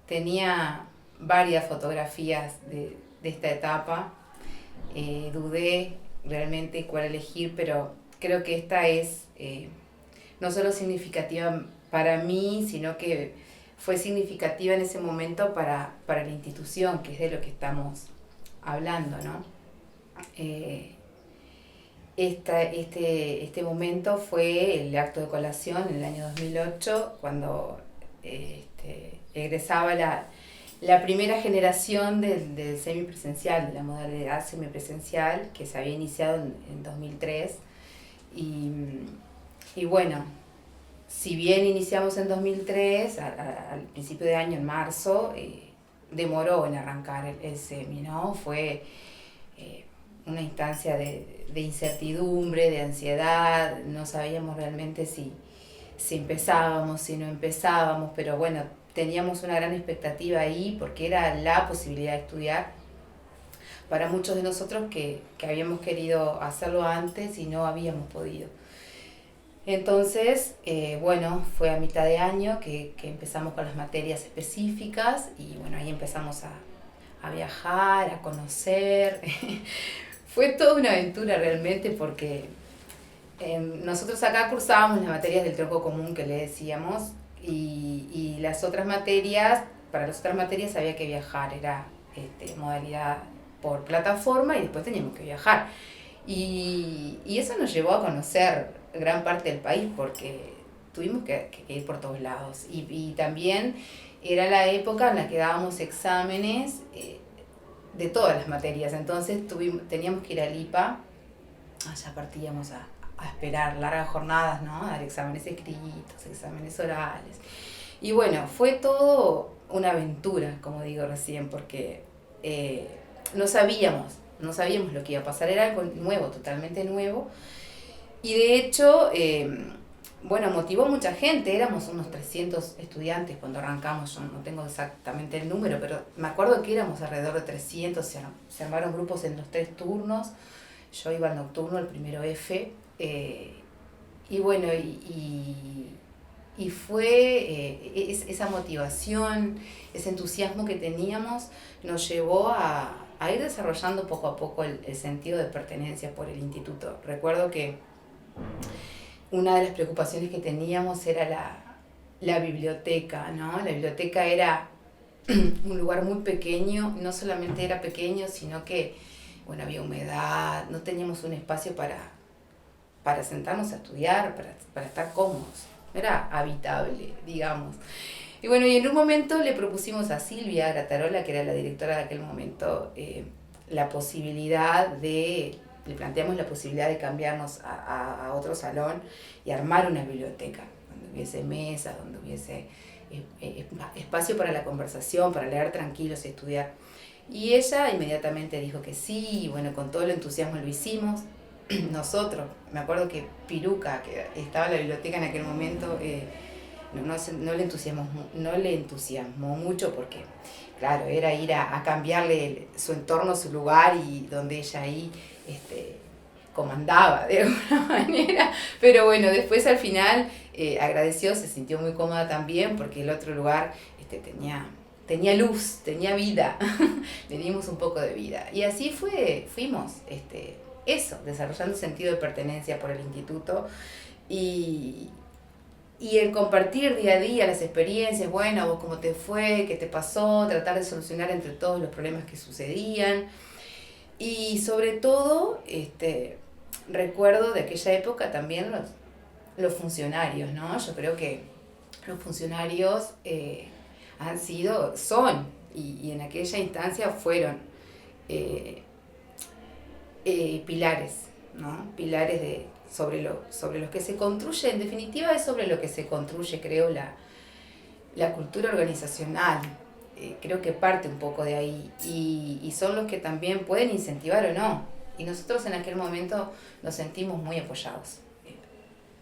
tenía varias fotografías de esta etapa. Dudé realmente cuál elegir, pero creo que esta es no solo significativa para mí, sino que fue significativa en ese momento para la institución, que es de lo que estamos hablando, ¿no? Eh, este momento fue el acto de colación en el año 2008, cuando egresaba la primera generación del semipresencial, de la modalidad semipresencial, que se había iniciado en 2003. Y, y bueno, si bien iniciamos en 2003, al principio de año, en marzo, demoró en arrancar el semi, ¿no? Fue una instancia de incertidumbre, de ansiedad, no sabíamos realmente si empezábamos, si no empezábamos, pero bueno, teníamos una gran expectativa ahí porque era la posibilidad de estudiar para muchos de nosotros que habíamos querido hacerlo antes y no habíamos podido. Entonces, bueno, fue a mitad de año que empezamos con las materias específicas y bueno, ahí empezamos a viajar, a conocer. Fue toda una aventura realmente porque nosotros acá cursábamos las materias del tronco común que le decíamos y las otras materias, para las otras materias había que viajar, era modalidad por plataforma y después teníamos que viajar. Y eso nos llevó a conocer gran parte del país porque tuvimos que ir por todos lados. Y también era la época en la que dábamos exámenes de todas las materias. Entonces teníamos que ir a Lipa, allá partíamos a esperar largas jornadas, ¿no? A dar exámenes escritos, exámenes orales. Y bueno, fue todo una aventura, como digo recién, porque no sabíamos lo que iba a pasar, era algo nuevo, totalmente nuevo. Y de hecho, bueno, motivó a mucha gente, éramos unos 300 estudiantes cuando arrancamos, yo no tengo exactamente el número, pero me acuerdo que éramos alrededor de 300, se armaron grupos en los 3 turnos, yo iba al nocturno, el primero F, y bueno, y fue esa motivación, ese entusiasmo que teníamos, nos llevó a ir desarrollando poco a poco el sentido de pertenencia por el instituto. Recuerdo que una de las preocupaciones que teníamos era la biblioteca, ¿no? La biblioteca era un lugar muy pequeño, no solamente era pequeño, sino que, bueno, había humedad, no teníamos un espacio para sentarnos a estudiar, para estar cómodos, no era habitable, digamos. Y bueno, y en un momento le propusimos a Silvia Gratarola, que era la directora de aquel momento, la posibilidad le planteamos la posibilidad de cambiarnos a otro salón y armar una biblioteca, donde hubiese mesas, donde hubiese espacio para la conversación, para leer tranquilos y estudiar. Y ella inmediatamente dijo que sí, y bueno, con todo el entusiasmo lo hicimos. Nosotros, me acuerdo que Piruca, que estaba en la biblioteca en aquel momento, no le entusiasmó mucho porque, claro, era ir a cambiarle su entorno, su lugar y donde ella ahí comandaba de alguna manera. Pero bueno, después al final agradeció, se sintió muy cómoda también porque el otro lugar tenía luz, tenía vida, le dimos un poco de vida. Y así fuimos eso, desarrollando sentido de pertenencia por el instituto y el compartir día a día las experiencias, bueno, vos cómo te fue, qué te pasó, tratar de solucionar entre todos los problemas que sucedían. Y sobre todo, recuerdo de aquella época también los funcionarios, ¿no? Yo creo que los funcionarios son, y en aquella instancia fueron pilares, ¿no? Pilares sobre los que se construye, en definitiva es sobre lo que se construye, creo, la cultura organizacional. Creo que parte un poco de ahí y son los que también pueden incentivar o no. Y nosotros en aquel momento nos sentimos muy apoyados.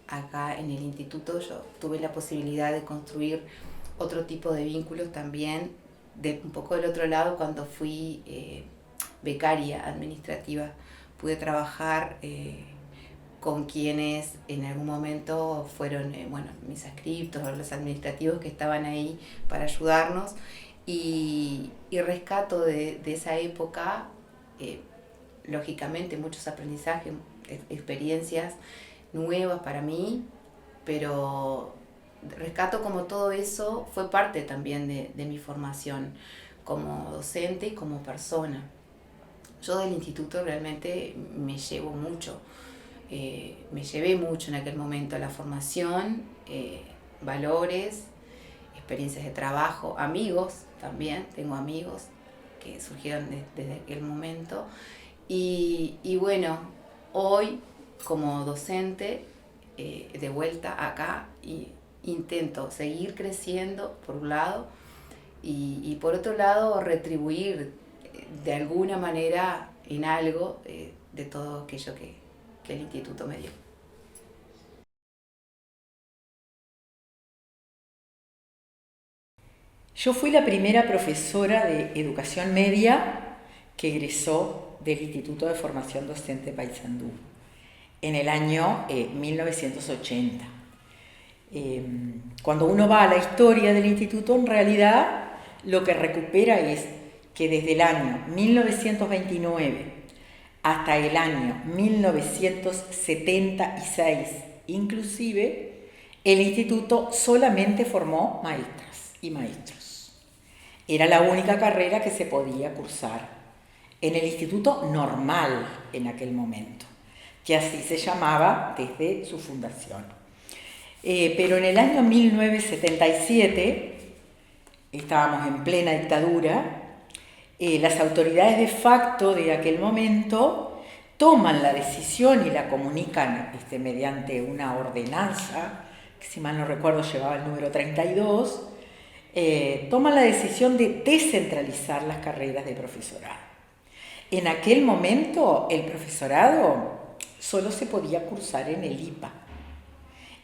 Acá en el instituto yo tuve la posibilidad de construir otro tipo de vínculos también, un poco del otro lado cuando fui becaria administrativa. Pude trabajar con quienes en algún momento fueron mis adscriptos o los administrativos que estaban ahí para ayudarnos y rescato de esa época, lógicamente, muchos aprendizajes, experiencias nuevas para mí, pero rescato como todo eso fue parte también de mi formación como docente y como persona. Yo del instituto realmente me llevo mucho, me llevé mucho en aquel momento, la formación, valores, experiencias de trabajo, amigos también, tengo amigos que surgieron desde aquel momento. Y bueno, hoy como docente, de vuelta acá, y intento seguir creciendo por un lado y por otro lado retribuir de alguna manera en algo de todo aquello que el instituto me dio. Yo fui la primera profesora de educación media que egresó del Instituto de Formación Docente Paysandú en el año 1980. Cuando uno va a la historia del instituto, en realidad lo que recupera es que desde el año 1929 hasta el año 1976, inclusive, el instituto solamente formó maestras y maestros. Era la única carrera que se podía cursar en el instituto normal en aquel momento, que así se llamaba desde su fundación. Pero en el año 1977, estábamos en plena dictadura, las autoridades de facto de aquel momento toman la decisión y la comunican mediante una ordenanza, que si mal no recuerdo llevaba el número 32, toman la decisión de descentralizar las carreras de profesorado. En aquel momento el profesorado solo se podía cursar en el IPA.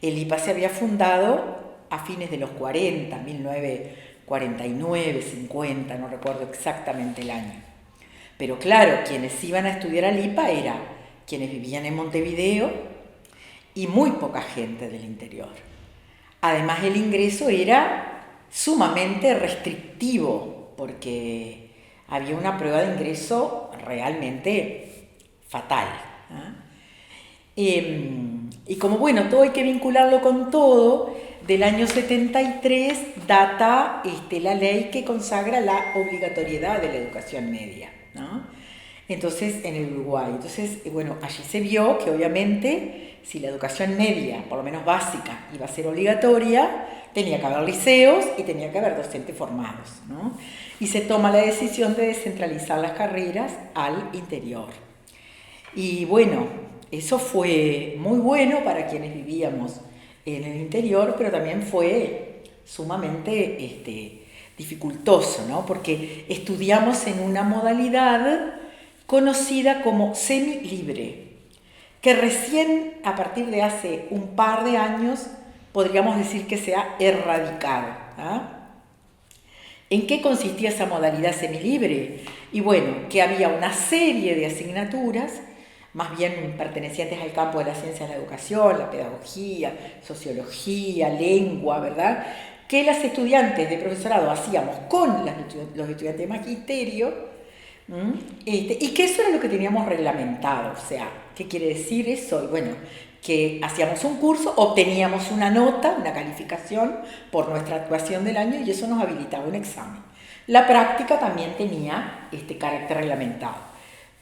El IPA se había fundado a fines de los 40, 1949, 50, no recuerdo exactamente el año. Pero claro, quienes iban a estudiar al IPA eran quienes vivían en Montevideo y muy poca gente del interior. Además, el ingreso era sumamente restrictivo porque había una prueba de ingreso realmente fatal. Y como bueno, todo hay que vincularlo con todo, del año 73 data la ley que consagra la obligatoriedad de la educación media, ¿no? Entonces, en el Uruguay. Entonces, bueno, allí se vio que obviamente si la educación media, por lo menos básica, iba a ser obligatoria, tenía que haber liceos y tenía que haber docentes formados, ¿no? Y se toma la decisión de descentralizar las carreras al interior. Y bueno, eso fue muy bueno para quienes vivíamos en el interior, pero también fue sumamente dificultoso, ¿no? Porque estudiamos en una modalidad conocida como semilibre, que recién a partir de hace un par de años podríamos decir que se ha erradicado. ¿En qué consistía esa modalidad semilibre? Y bueno, que había una serie de asignaturas, más bien pertenecientes al campo de las ciencias de la educación, la pedagogía, sociología, lengua, ¿verdad? Que las estudiantes de profesorado hacíamos con los estudiantes de magisterio, y que eso era lo que teníamos reglamentado. O sea, ¿qué quiere decir eso? Bueno, que hacíamos un curso, obteníamos una nota, una calificación por nuestra actuación del año y eso nos habilitaba un examen. La práctica también tenía carácter reglamentado,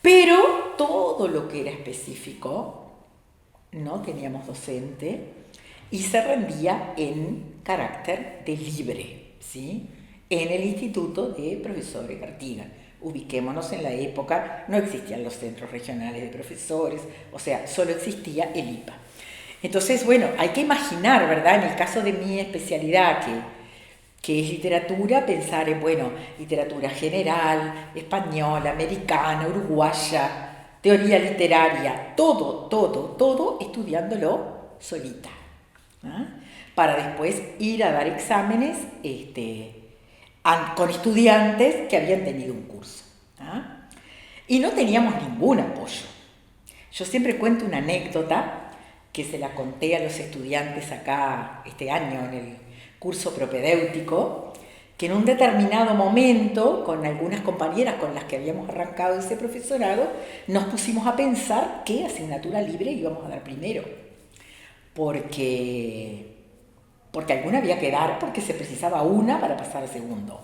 pero todo lo que era específico no teníamos docente y se rendía en carácter de libre, ¿sí? En el Instituto de Profesores Artigas. Ubiquémonos en la época, no existían los centros regionales de profesores, o sea, solo existía el IPA. Entonces, bueno, hay que imaginar, ¿verdad? En el caso de mi especialidad, que es literatura, pensar en, bueno, literatura general, española, americana, uruguaya, teoría literaria, todo estudiándolo solita, ¿no? Para después ir a dar exámenes con estudiantes que habían tenido un curso. Y no teníamos ningún apoyo. Yo siempre cuento una anécdota que se la conté a los estudiantes acá este año en el curso propedéutico, que en un determinado momento, con algunas compañeras con las que habíamos arrancado ese profesorado, nos pusimos a pensar qué asignatura libre íbamos a dar primero, porque alguna había que dar, porque se precisaba una para pasar al segundo.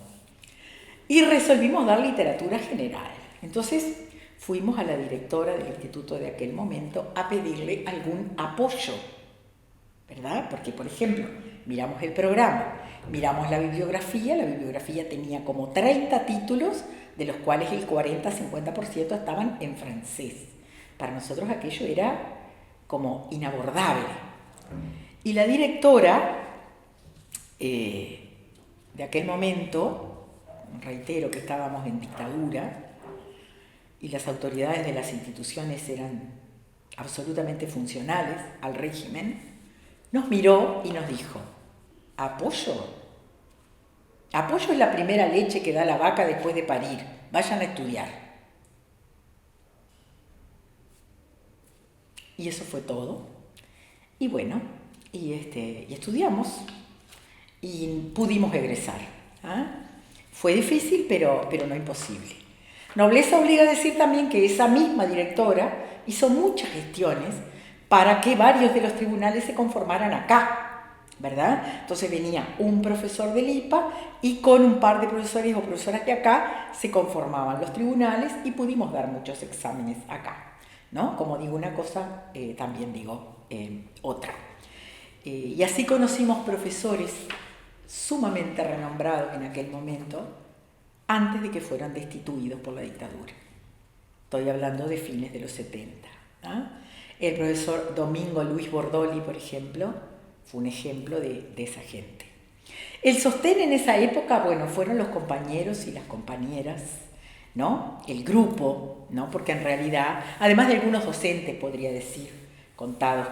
Y resolvimos dar literatura general. Entonces fuimos a la directora del instituto de aquel momento a pedirle algún apoyo, ¿verdad? Porque, por ejemplo, miramos el programa, miramos la bibliografía tenía como 30 títulos, de los cuales el 40-50% estaban en francés. Para nosotros aquello era como inabordable. Y la directora de aquel momento, reitero que estábamos en dictadura, y las autoridades de las instituciones eran absolutamente funcionales al régimen, nos miró y nos dijo: ¿apoyo? Apoyo es la primera leche que da la vaca después de parir. Vayan a estudiar. Y eso fue todo. Y bueno, y estudiamos y pudimos egresar. Fue difícil, pero no imposible. Nobleza obliga a decir también que esa misma directora hizo muchas gestiones para que varios de los tribunales se conformaran acá, ¿verdad? Entonces venía un profesor del IPA y con un par de profesores o profesoras de acá se conformaban los tribunales y pudimos dar muchos exámenes acá, ¿no? Como digo una cosa, también digo otra. Y así conocimos profesores sumamente renombrados en aquel momento, antes de que fueran destituidos por la dictadura. Estoy hablando de fines de los 70. El profesor Domingo Luis Bordoli, por ejemplo, fue un ejemplo de esa gente. El sostén en esa época, bueno, fueron los compañeros y las compañeras, ¿no? El grupo, ¿no? Porque en realidad, además de algunos docentes, podría decir, contados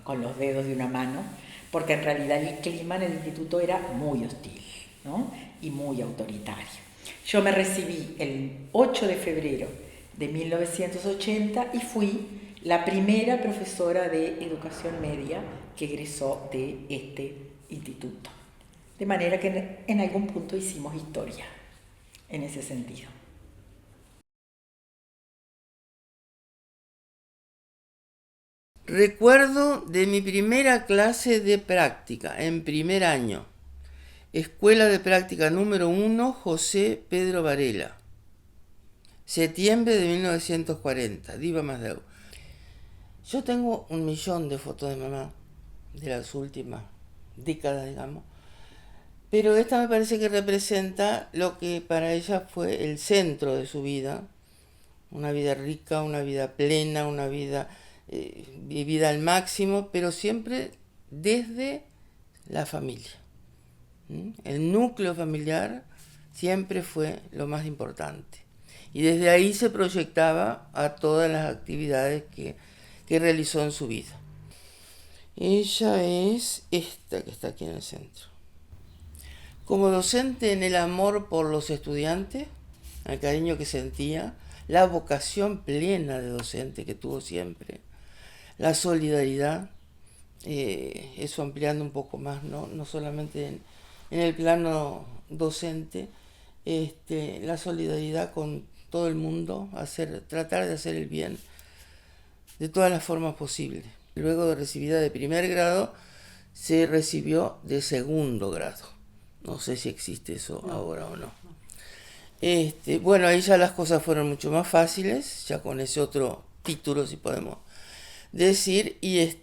con los dedos de una mano, porque en realidad el clima en el instituto era muy hostil, ¿no? Y muy autoritario. Yo me recibí el 8 de febrero de 1980 y fui la primera profesora de educación media que egresó de este instituto. De manera que en algún punto hicimos historia en ese sentido. Recuerdo de mi primera clase de práctica, en primer año. Escuela de Práctica número 1, José Pedro Varela. Septiembre de 1940, Diva Masdeu. Yo tengo 1.000.000 de fotos de mamá, de las últimas décadas, digamos. Pero esta me parece que representa lo que para ella fue el centro de su vida. Una vida rica, una vida plena, una vida vivida al máximo, pero siempre desde la familia. El núcleo familiar siempre fue lo más importante. Y desde ahí se proyectaba a todas las actividades que realizó en su vida. Ella es esta que está aquí en el centro. Como docente, en el amor por los estudiantes, el cariño que sentía, la vocación plena de docente que tuvo siempre, la solidaridad, eso ampliando un poco más, no solamente en el plano docente, la solidaridad con todo el mundo, tratar de hacer el bien de todas las formas posibles. Luego de recibida de primer grado, se recibió de segundo grado. No sé si existe eso ahora o no. Bueno, ahí ya las cosas fueron mucho más fáciles, ya con ese otro título, si podemos decir, y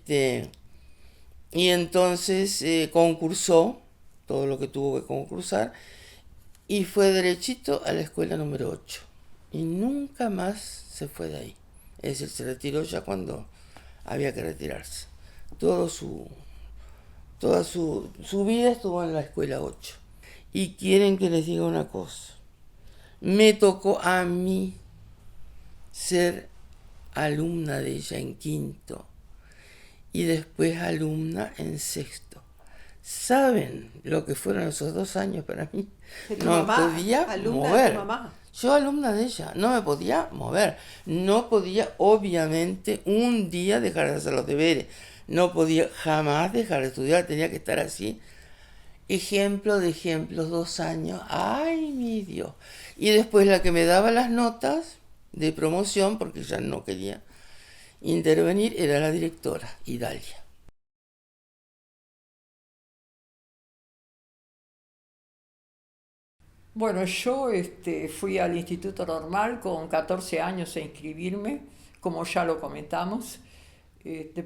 entonces concursó todo lo que tuvo que concursar y fue derechito a la escuela número 8 y nunca más se fue de ahí. Es decir, se retiró ya cuando había que retirarse. Toda su vida estuvo en la escuela 8. Y quieren que les diga una cosa. Me tocó a mí ser alumna de ella en quinto y después alumna en sexto. ¿Saben lo que fueron esos 2 años para mí? No me podía mover. Yo alumna de ella, no me podía mover. No podía, obviamente, un día dejar de hacer los deberes. No podía jamás dejar de estudiar, tenía que estar así. ejemplo de ejemplos, 2 años. ¡Ay, mi Dios! Y después la que me daba las notas de promoción, porque ya no quería intervenir, era la directora, Idalia. Bueno, yo fui al Instituto Normal con 14 años a inscribirme, como ya lo comentamos,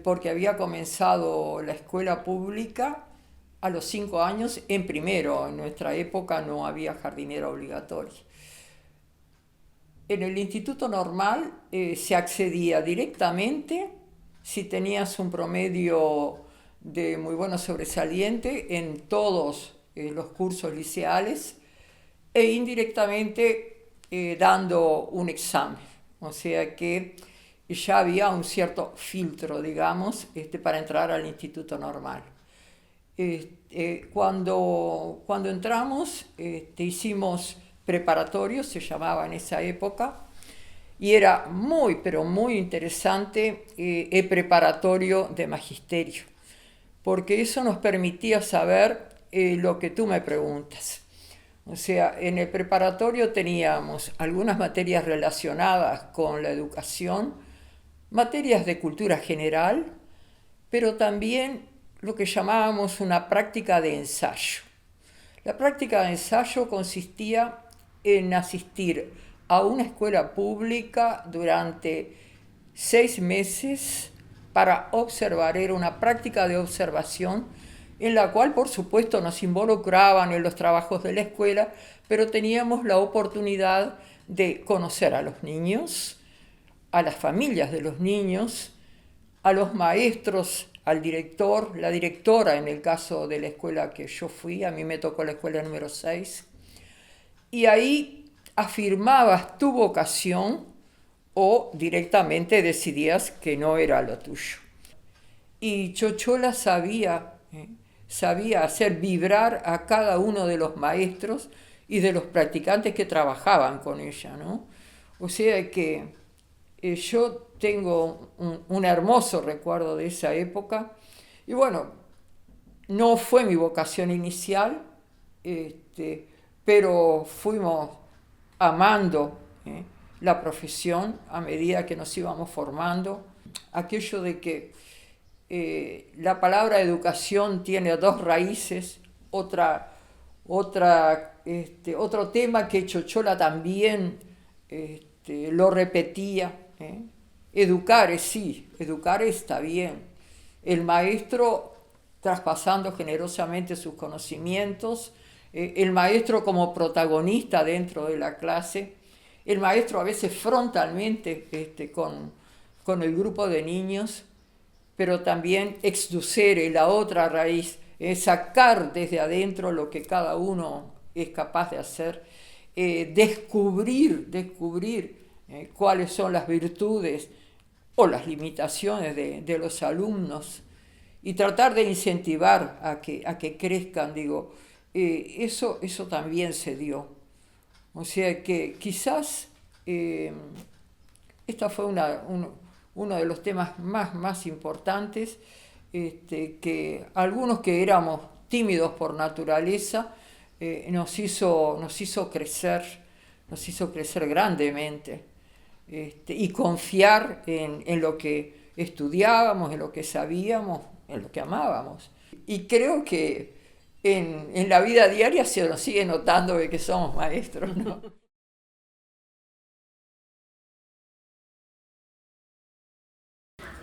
porque había comenzado la escuela pública a los 5 años en primero. En nuestra época no había jardinera obligatoria. En el Instituto Normal se accedía directamente si tenías un promedio de muy bueno sobresaliente en todos los cursos liceales, e indirectamente dando un examen. O sea que ya había un cierto filtro, digamos, para entrar al Instituto Normal. Cuando entramos, hicimos preparatorio, se llamaba en esa época, y era muy, pero muy interesante el preparatorio de magisterio, porque eso nos permitía saber lo que tú me preguntas. O sea, en el preparatorio teníamos algunas materias relacionadas con la educación, materias de cultura general, pero también lo que llamábamos una práctica de ensayo. La práctica de ensayo consistía en asistir a una escuela pública durante 6 meses para observar. Era una práctica de observación en la cual, por supuesto, nos involucraban en los trabajos de la escuela, pero teníamos la oportunidad de conocer a los niños, a las familias de los niños, a los maestros, al director, la directora en el caso de la escuela que yo fui. A mí me tocó la escuela número 6, y ahí afirmabas tu vocación o directamente decidías que no era lo tuyo. Y Chochola sabía hacer vibrar a cada uno de los maestros y de los practicantes que trabajaban con ella, ¿no? O sea que yo tengo un hermoso recuerdo de esa época. Y bueno, no fue mi vocación inicial, pero fuimos amando la profesión a medida que nos íbamos formando. Aquello de que la palabra educación tiene 2 raíces, otro tema que Chochola también lo repetía. Educar está bien. El maestro traspasando generosamente sus conocimientos, el maestro como protagonista dentro de la clase, el maestro a veces frontalmente con el grupo de niños, pero también exducere la otra raíz, sacar desde adentro lo que cada uno es capaz de hacer, descubrir cuáles son las virtudes o las limitaciones de los alumnos, y tratar de incentivar a que crezcan. Digo, eso también se dio. O sea que quizás esta fue uno de los temas más importantes, que algunos que éramos tímidos por naturaleza nos hizo crecer grandemente, y confiar en lo que estudiábamos, en lo que sabíamos, en lo que amábamos. Y creo que en la vida diaria se nos sigue notando de que somos maestros, ¿no?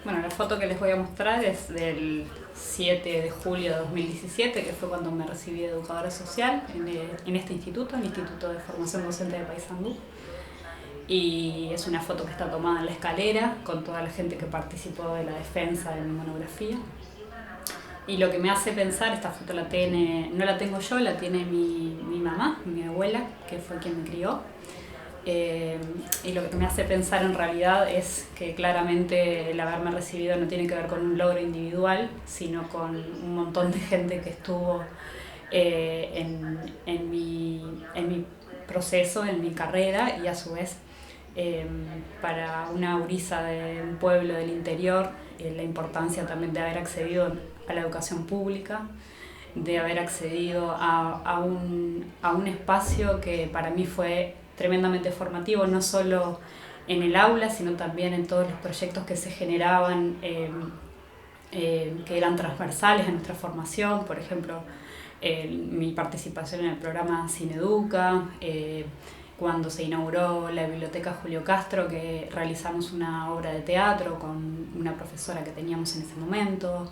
Bueno, la foto que les voy a mostrar es del 7 de julio de 2017, que fue cuando me recibí de educadora social en este instituto, el Instituto de Formación Docente de Paysandú. Y es una foto que está tomada en la escalera con toda la gente que participó de la defensa de mi monografía. Y lo que me hace pensar, esta foto no la tengo yo, la tiene mi mamá, mi abuela, que fue quien me crió. Y lo que me hace pensar en realidad es que claramente el haberme recibido no tiene que ver con un logro individual, sino con un montón de gente que estuvo en mi proceso, en mi carrera, y a su vez para una gurisa de un pueblo del interior, la importancia también de haber accedido a la educación pública de haber accedido a un espacio que para mí fue tremendamente formativo, no solo en el aula, sino también en todos los proyectos que se generaban, que eran transversales a nuestra formación. Por ejemplo, mi participación en el programa Cineduca, cuando se inauguró la biblioteca Julio Castro, que realizamos una obra de teatro con una profesora que teníamos en ese momento,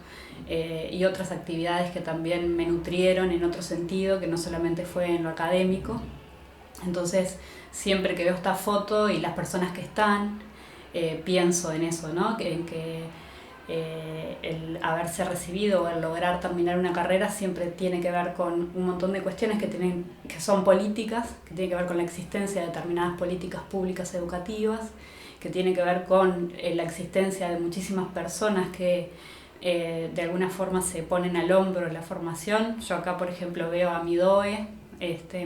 y otras actividades que también me nutrieron en otro sentido, que no solamente fue en lo académico. Entonces, siempre que veo esta foto y las personas que están, pienso en eso, ¿no? En que el haberse recibido o el lograr terminar una carrera siempre tiene que ver con un montón de cuestiones que son políticas, que tienen que ver con la existencia de determinadas políticas públicas educativas, que tiene que ver con la existencia de muchísimas personas que de alguna forma se ponen al hombro la formación. Yo acá, por ejemplo, veo a mi DOE,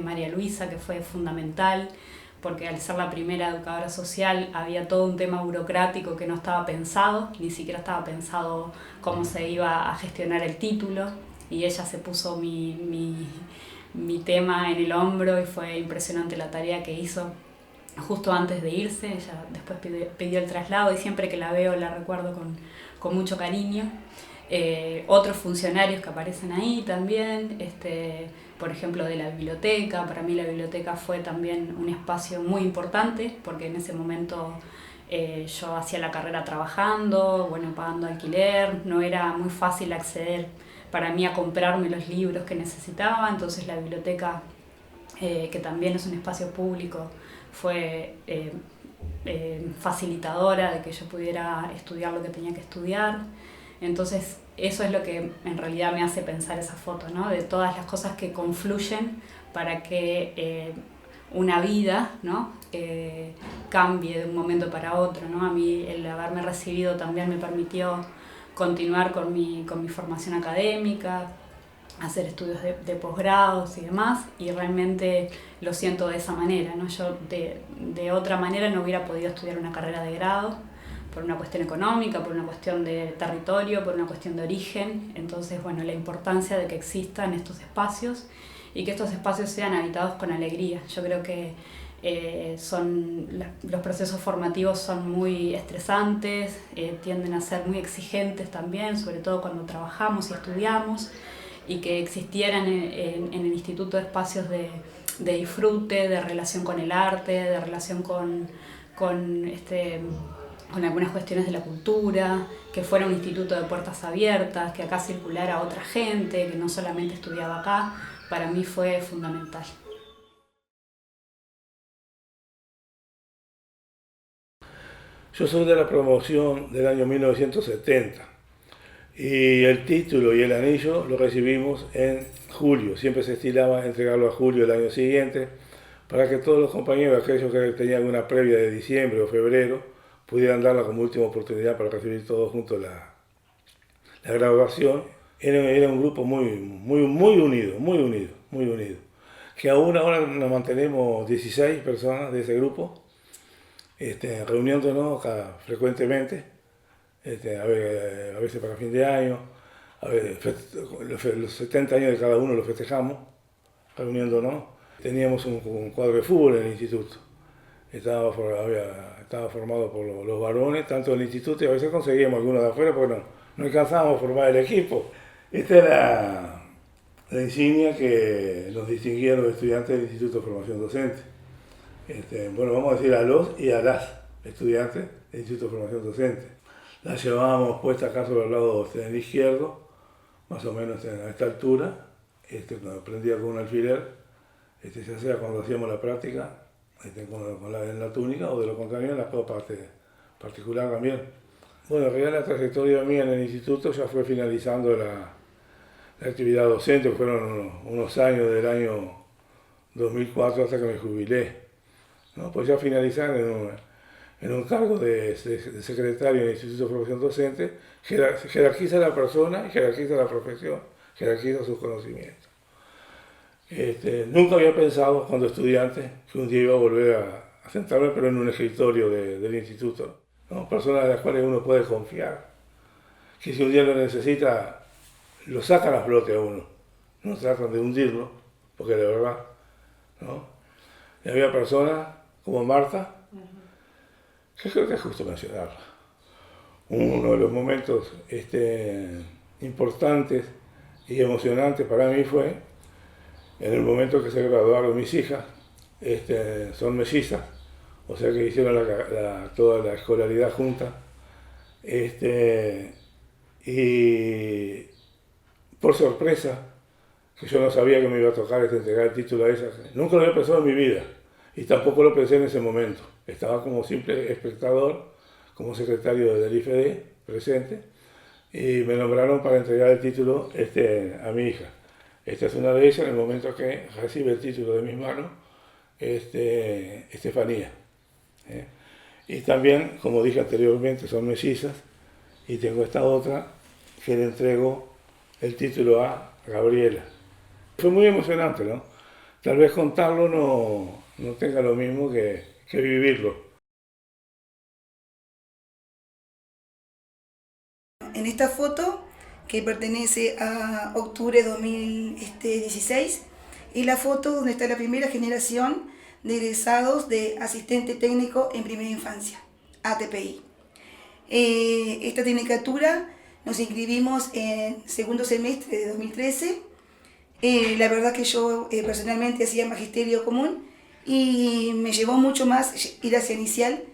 María Luisa, que fue fundamental, porque al ser la primera educadora social había todo un tema burocrático que no estaba pensado, ni siquiera estaba pensado cómo se iba a gestionar el título, y ella se puso mi tema en el hombro y fue impresionante la tarea que hizo justo antes de irse. Ella después pidió el traslado y siempre que la veo la recuerdo con mucho cariño. Otros funcionarios que aparecen ahí también, por ejemplo de la biblioteca. Para mí la biblioteca fue también un espacio muy importante, porque en ese momento yo hacía la carrera trabajando, bueno, pagando alquiler, no era muy fácil acceder para mí a comprarme los libros que necesitaba. Entonces la biblioteca, que también es un espacio público, fue facilitadora de que yo pudiera estudiar lo que tenía que estudiar. Entonces eso es lo que en realidad me hace pensar esa foto, ¿no? De todas las cosas que confluyen para que una vida, ¿no? Cambie de un momento para otro, ¿no? A mí el haberme recibido también me permitió continuar con mi formación académica, hacer estudios de posgrados y demás, y realmente lo siento de esa manera, ¿no? Yo de otra manera no hubiera podido estudiar una carrera de grado, por una cuestión económica, por una cuestión de territorio, por una cuestión de origen. Entonces, bueno, la importancia de que existan estos espacios y que estos espacios sean habitados con alegría. Yo creo que los procesos formativos son muy estresantes, tienden a ser muy exigentes también, sobre todo cuando trabajamos y estudiamos, y que existieran en el instituto espacios de disfrute, de relación con el arte, de relación con algunas cuestiones de la cultura, que fuera un instituto de puertas abiertas, que acá circulara otra gente, que no solamente estudiaba acá, para mí fue fundamental. Yo soy de la promoción del año 1970 y el título y el anillo lo recibimos en julio. Siempre se estilaba entregarlo a julio del año siguiente para que todos los compañeros, aquellos que tenían una previa de diciembre o febrero, pudieran darla como última oportunidad para recibir todos juntos la graduación. Era un grupo muy unido, que aún ahora nos mantenemos 16 personas de ese grupo, reuniéndonos frecuentemente, a veces para fin de año, los 70 años de cada uno los festejamos, reuniéndonos. Teníamos un cuadro de fútbol en el instituto. Estaba formado por los varones, tanto del instituto, y a veces conseguíamos algunos de afuera porque no alcanzábamos a formar el equipo. Esta era la insignia que nos distinguía a los estudiantes del Instituto de Formación Docente. Bueno, vamos a decir a los y a las estudiantes del Instituto de Formación Docente. La llevábamos puesta acá sobre el lado del izquierdo, más o menos a esta altura, prendida con un alfiler, se hacía cuando hacíamos la práctica, en la túnica, o de lo contrario en la parte particular también. Bueno, en realidad la trayectoria mía en el instituto ya fue finalizando la actividad docente, fueron unos años del año 2004 hasta que me jubilé, ¿no? Pues ya finalizar en un cargo de secretario en el Instituto de Formación Docente, jerarquiza a la persona y jerarquiza la profesión, jerarquiza sus conocimientos. Nunca había pensado cuando estudiante que un día iba a volver a sentarme, pero en un escritorio del instituto, ¿no? Personas de las cuales uno puede confiar, que si un día lo necesita, lo sacan a flote a uno, no tratan de hundirlo, porque de verdad, ¿no? Y había personas como Marta, que creo que es justo mencionarla. Uno de los momentos importantes y emocionantes para mí fue en el momento que se graduaron mis hijas, son mellizas, o sea que hicieron toda la escolaridad junta. Y por sorpresa, que yo no sabía que me iba a tocar entregar el título a ellas, nunca lo había pensado en mi vida, y tampoco lo pensé en ese momento. Estaba como simple espectador, como secretario del IFD presente, y me nombraron para entregar el título a mi hija. Esta es una de ellas, en el momento que recibe el título de mis manos, Estefanía. Y también, como dije anteriormente, son mellizas, y tengo esta otra que le entrego el título a Gabriela. Fue muy emocionante, ¿no? Tal vez contarlo no tenga lo mismo que vivirlo. En esta foto, que pertenece a octubre de 2016, es la foto donde está la primera generación de egresados de asistente técnico en primera infancia, ATPI. Esta tecnicatura nos inscribimos en segundo semestre de 2013. La verdad que yo personalmente hacía magisterio común y me llevó mucho más ir hacia inicial.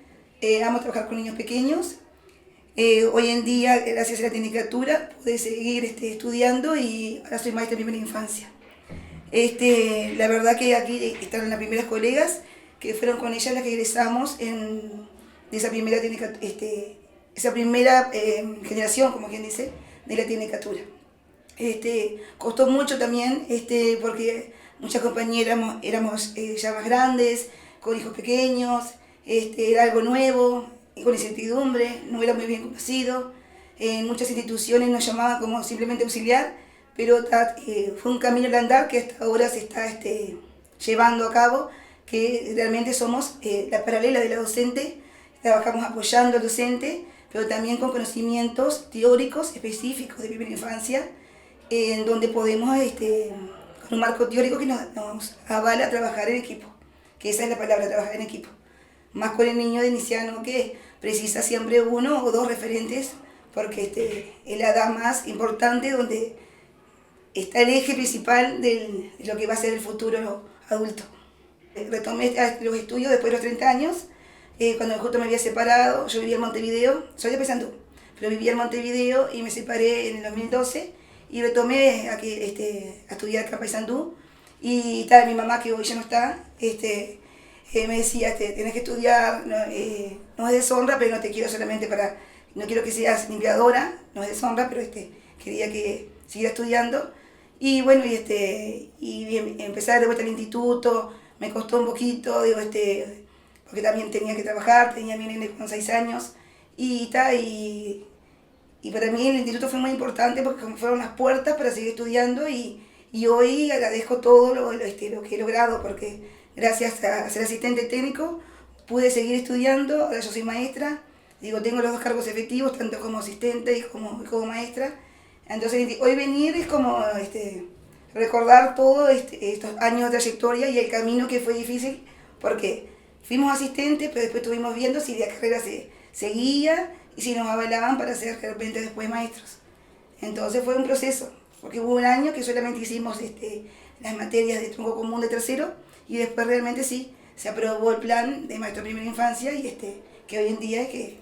Amo trabajar con niños pequeños. Hoy en día, gracias a la tecnicatura, pude seguir estudiando y ahora soy maestra de primera infancia. La verdad que aquí están las primeras colegas que fueron con ellas las que egresamos de esa primera, generación, como quien dice, de la tecnicatura. Costó mucho también porque muchas compañeras éramos ya más grandes, con hijos pequeños, era algo nuevo, y con incertidumbre, no era muy bien conocido. En muchas instituciones nos llamaban como simplemente auxiliar, pero fue un camino al andar que hasta ahora se está llevando a cabo, que realmente somos la paralela de la docente, trabajamos apoyando al docente, pero también con conocimientos teóricos específicos de primera infancia, en donde podemos, con un marco teórico que nos avala a trabajar en equipo, que esa es la palabra, trabajar en equipo. Más con el niño de iniciano, que precisa siempre uno o dos referentes, porque es la edad más importante donde está el eje principal de lo que va a ser el futuro adulto. Retomé los estudios después de los 30 años, cuando justo me había separado. Yo vivía en Montevideo, soy de Paysandú, pero vivía en Montevideo y me separé en el 2012 y retomé a estudiar acá en Paysandú. Y mi mamá, que hoy ya no está, me decía, tenés que estudiar, no es deshonra, pero no te quiero solamente no quiero que seas limpiadora, no es deshonra, pero quería que siguiera estudiando. Y bueno, y empezar de vuelta al instituto, me costó un poquito, porque también tenía que trabajar, tenía mi nene con 6 años, y para mí el instituto fue muy importante porque fueron las puertas para seguir estudiando, y hoy agradezco todo lo que he logrado, porque gracias a ser asistente técnico pude seguir estudiando. Ahora yo soy maestra, tengo los dos cargos efectivos, tanto como asistente y como maestra. Entonces hoy venir es como recordar todos estos años de trayectoria y el camino que fue difícil, porque fuimos asistentes, pero después estuvimos viendo si la carrera se seguía y si nos avalaban para ser de repente después maestros. Entonces fue un proceso, porque hubo un año que solamente hicimos las materias de tronco común de tercero, y después realmente sí, se aprobó el plan de maestro de primera infancia, y que hoy en día es que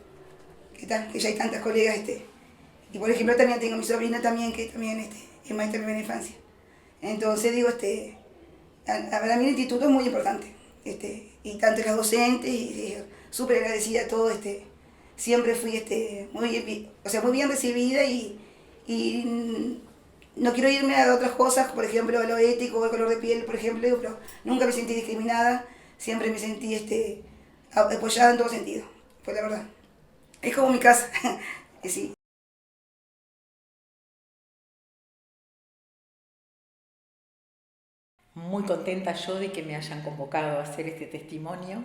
ya hay tantas colegas. Y por ejemplo también tengo mi sobrina también, que también es maestra de primera infancia. Entonces para mí el instituto es muy importante, y tanto las docentes, y súper agradecida a todos, siempre fui muy bien recibida, y no quiero irme a otras cosas, por ejemplo a lo ético o el color de piel, por ejemplo, pero nunca me sentí discriminada, siempre me sentí apoyada en todo sentido, pues la verdad. Es como mi casa, sí. Muy contenta yo de que me hayan convocado a hacer este testimonio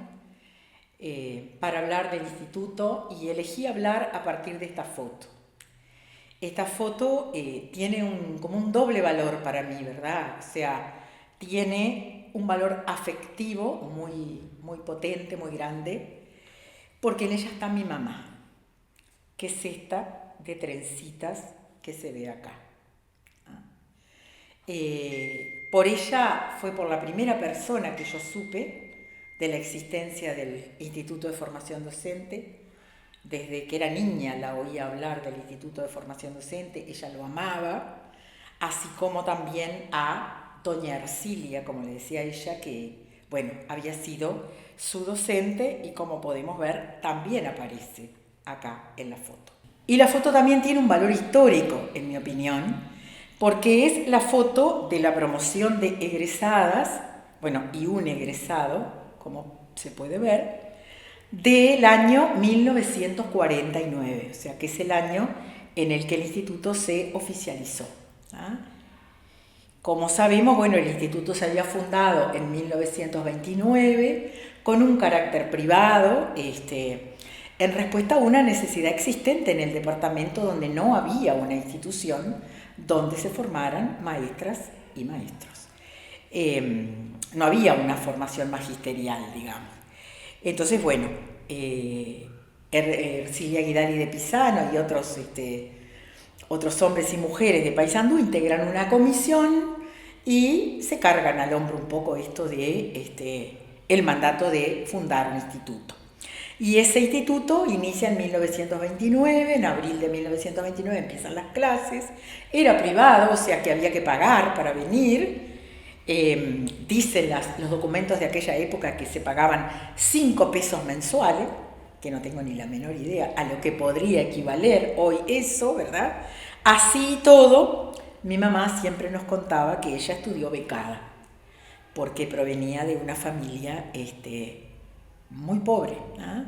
para hablar del instituto, y elegí hablar a partir de esta foto. Esta foto tiene como un doble valor para mí, ¿verdad? O sea, tiene un valor afectivo muy, muy potente, muy grande, porque en ella está mi mamá, que es esta de trencitas que se ve acá. Por ella fue por la primera persona que yo supe de la existencia del Instituto de Formación Docente. Desde que era niña la oía hablar del Instituto de Formación Docente, ella lo amaba, así como también a doña Ercilia, como le decía ella, que, bueno, había sido su docente y como podemos ver, también aparece acá en la foto. Y la foto también tiene un valor histórico, en mi opinión, porque es la foto de la promoción de egresadas, bueno, y un egresado, como se puede ver, del año 1949, o sea que es el año en el que el instituto se oficializó. Como sabemos, bueno, el instituto se había fundado en 1929 con un carácter privado, en respuesta a una necesidad existente en el departamento donde no había una institución donde se formaran maestras y maestros. No había una formación magisterial, digamos. Entonces, bueno, Ercilia Guidali de Pisano y otros hombres y mujeres de Paysandú integran una comisión y se cargan al hombro un poco esto de el mandato de fundar un instituto. Y ese instituto inicia en 1929, en abril de 1929 empiezan las clases, era privado, o sea que había que pagar para venir. Dicen los documentos de aquella época que se pagaban 5 pesos mensuales, que no tengo ni la menor idea a lo que podría equivaler hoy eso, ¿verdad? Así todo, mi mamá siempre nos contaba que ella estudió becada, porque provenía de una familia muy pobre, ¿ah?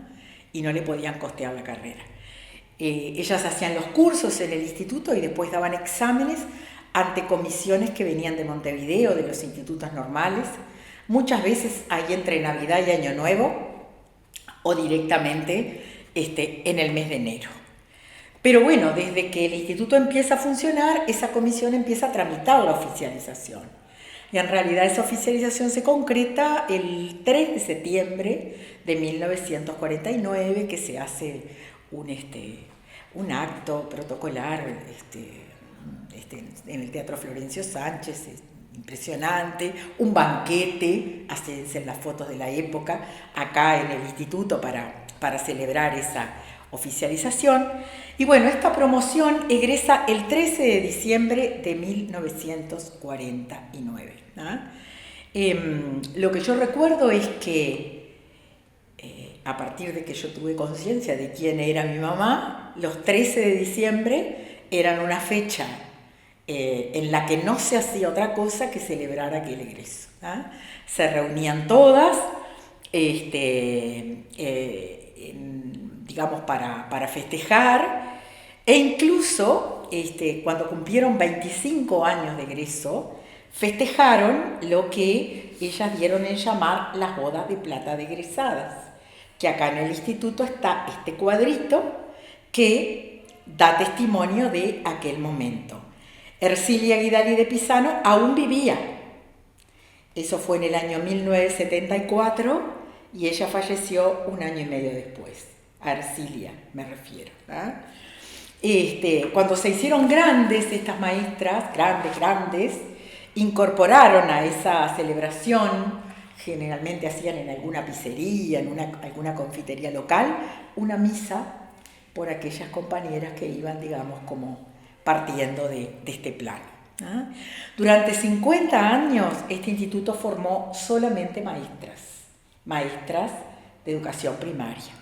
Y no le podían costear la carrera. Ellas hacían los cursos en el instituto y después daban exámenes ante comisiones que venían de Montevideo, de los institutos normales, muchas veces ahí entre Navidad y Año Nuevo, o directamente en el mes de enero. Pero bueno, desde que el instituto empieza a funcionar, esa comisión empieza a tramitar la oficialización. Y en realidad esa oficialización se concreta el 3 de septiembre de 1949, que se hace un acto protocolar, en el Teatro Florencio Sánchez, impresionante, un banquete, hacen las fotos de la época, acá en el instituto para celebrar esa oficialización. Y bueno, esta promoción egresa el 13 de diciembre de 1949. Lo que yo recuerdo es que a partir de que yo tuve conciencia de quién era mi mamá, los 13 de diciembre eran una fecha en la que no se hacía otra cosa que celebrar aquel egreso. Se reunían todas, digamos, para festejar, e incluso cuando cumplieron 25 años de egreso, festejaron lo que ellas dieron en llamar las bodas de plata de egresadas, que acá en el instituto está este cuadrito que da testimonio de aquel momento. Ercilia Guidali de Pisano aún vivía. Eso fue en el año 1974 y ella falleció un año y medio después. A Ercilia me refiero. Cuando se hicieron grandes estas maestras, grandes, incorporaron a esa celebración, generalmente hacían en alguna pizzería, en alguna confitería local, una misa por aquellas compañeras que iban, digamos, como partiendo de este plano. Durante 50 años este instituto formó solamente maestras de educación primaria.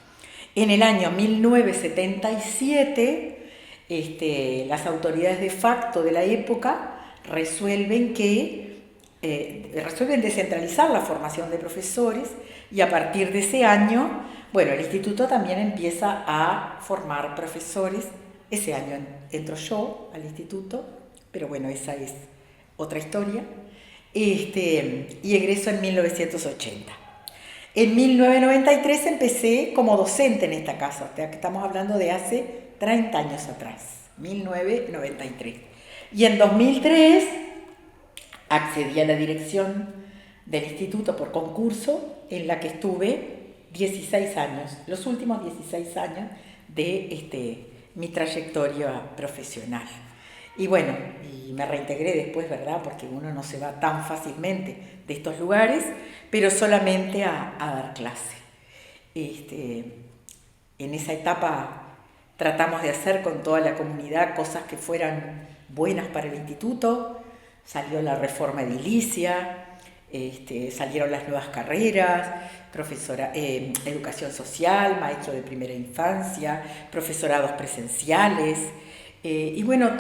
En el año 1977, las autoridades de facto de la época resuelven descentralizar la formación de profesores y a partir de ese año, bueno, el instituto también empieza a formar profesores. Ese año entro yo al instituto, pero bueno, esa es otra historia, y egreso en 1980. En 1993 empecé como docente en esta casa, o sea que estamos hablando de hace 30 años atrás. 1993. Y en 2003 accedí a la dirección del instituto por concurso, en la que estuve 16 años, los últimos 16 años de mi trayectoria profesional. Y bueno, y me reintegré después, ¿verdad? Porque uno no se va tan fácilmente de estos lugares, pero solamente a dar clase. En esa etapa tratamos de hacer con toda la comunidad cosas que fueran buenas para el instituto. Salió la reforma edilicia, salieron las nuevas carreras, educación social, maestro de primera infancia, profesorados presenciales. Y bueno,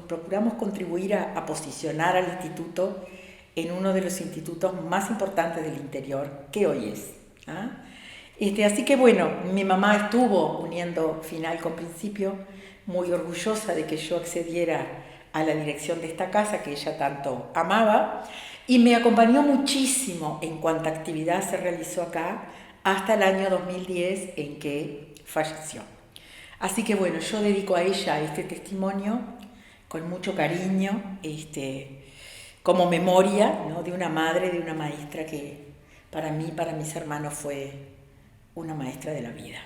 procuramos contribuir a posicionar al instituto en uno de los institutos más importantes del interior que hoy es. Así que bueno, mi mamá estuvo uniendo final con principio, muy orgullosa de que yo accediera a la dirección de esta casa que ella tanto amaba, y me acompañó muchísimo en cuanta actividad se realizó acá hasta el año 2010 en que falleció. Así que bueno, yo dedico a ella este testimonio con mucho cariño, como memoria, ¿no?, de una madre, de una maestra que para mí, para mis hermanos, fue una maestra de la vida.